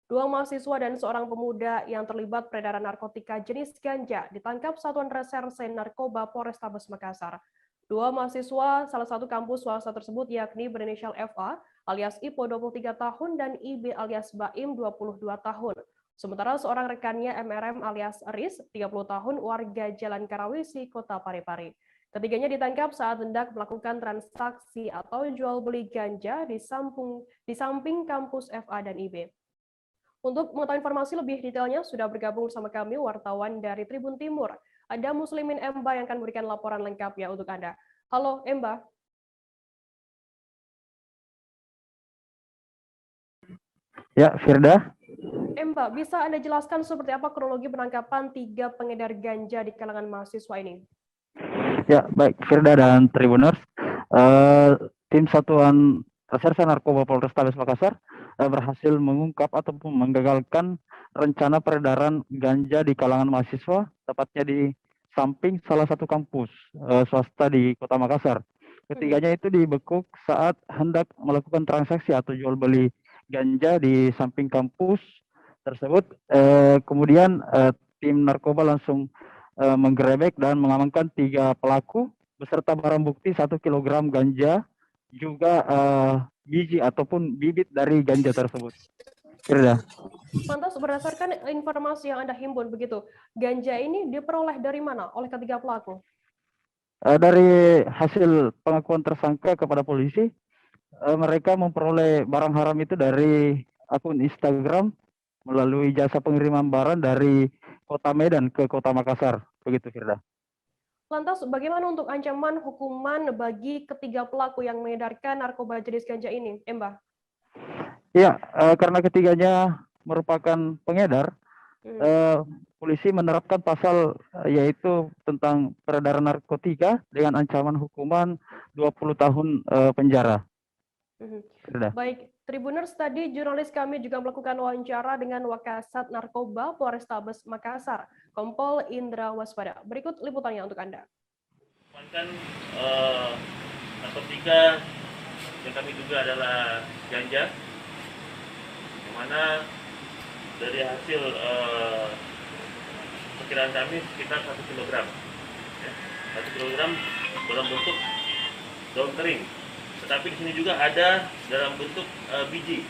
Dua mahasiswa dan seorang pemuda yang terlibat peredaran narkotika jenis ganja ditangkap Satuan Reserse Narkoba Polrestabes Makassar. Dua mahasiswa salah satu kampus swasta tersebut yakni berinisial FA alias Ipo 23 tahun dan IB alias Baim 22 tahun. Sementara seorang rekannya MRM alias Riz 30 tahun warga Jalan Karawisi, Kota Parepare. Ketiganya ditangkap saat hendak melakukan transaksi atau jual beli ganja di samping kampus FA dan IB. Untuk mengetahui informasi lebih detailnya, sudah bergabung bersama kami wartawan dari Tribun Timur. Ada Muslimin Emba yang akan memberikan laporan lengkapnya untuk Anda. Halo Emba. Ya, Firda. Emba, bisa Anda jelaskan seperti apa kronologi penangkapan 3 pengedar ganja di kalangan mahasiswa ini? Ya, baik Firda dan Tribuners. Tim Satuan Reserse Narkoba Polrestabes Makassar berhasil mengungkap ataupun menggagalkan rencana peredaran ganja di kalangan mahasiswa, tepatnya di samping salah satu kampus swasta di Kota Makassar. Ketiganya itu dibekuk saat hendak melakukan transaksi atau jual beli ganja di samping kampus tersebut. Kemudian tim narkoba langsung menggerebek dan mengamankan 3 pelaku beserta barang bukti 1 kg ganja, juga biji ataupun bibit dari ganja tersebut. Firda. Lantas berdasarkan informasi yang Anda himpun begitu, ganja ini diperoleh dari mana oleh ketiga pelaku? Dari hasil pengakuan tersangka kepada polisi, mereka memperoleh barang haram itu dari akun Instagram melalui jasa pengiriman barang dari Kota Medan ke Kota Makassar. Begitu, Firda. Lantas bagaimana untuk ancaman hukuman bagi ketiga pelaku yang mengedarkan narkoba jenis ganja ini, Emba? Ya, karena ketiganya merupakan pengedar, polisi menerapkan pasal yaitu tentang peredaran narkotika dengan ancaman hukuman 20 tahun penjara. Baik, Tribuners, tadi jurnalis kami juga melakukan wawancara dengan Wakasat Narkoba Polrestabes Makassar, Kompol Indra Waspada. Berikut liputannya untuk Anda. Narkotika yang kami duga adalah ganja, yang mana dari hasil perkiraan kami sekitar 1 kg. 1 kg dalam bentuk daun kering. Tetapi di sini juga ada dalam bentuk biji-bijian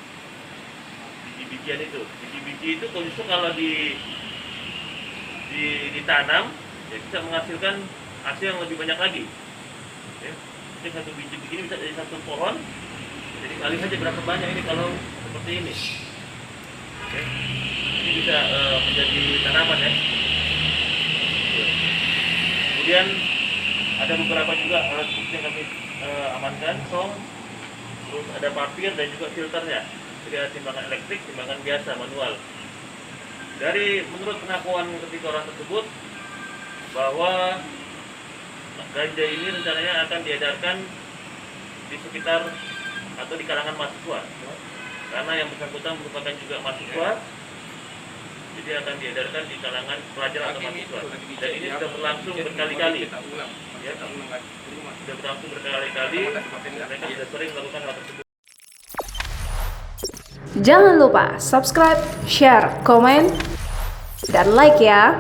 itu. Biji-biji itu justru kalau ditanam ya bisa menghasilkan hasil yang lebih banyak lagi. Ya. Jadi 1 biji begini bisa jadi 1 pohon. Jadi kali saja berapa banyak ini kalau seperti ini. Oke. Ini bisa menjadi tanaman ya. Kemudian ada beberapa juga alat bukti yang kami amankan, terus ada papir dan juga filternya. Jadi ada timbangan elektrik, timbangan biasa manual. Menurut pengakuan ketiga orang tersebut bahwa ganja ini rencananya akan diedarkan di sekitar atau di kalangan mahasiswa, karena yang bersangkutan merupakan juga mahasiswa, jadi akan diedarkan di kalangan pelajar atau mahasiswa. Dan ini sudah berlangsung berkali-kali. Ya, sudah berlangsung berkali-kali. Mereka sudah sering melakukan hal tersebut. Jangan lupa subscribe, share, komen, dan like ya.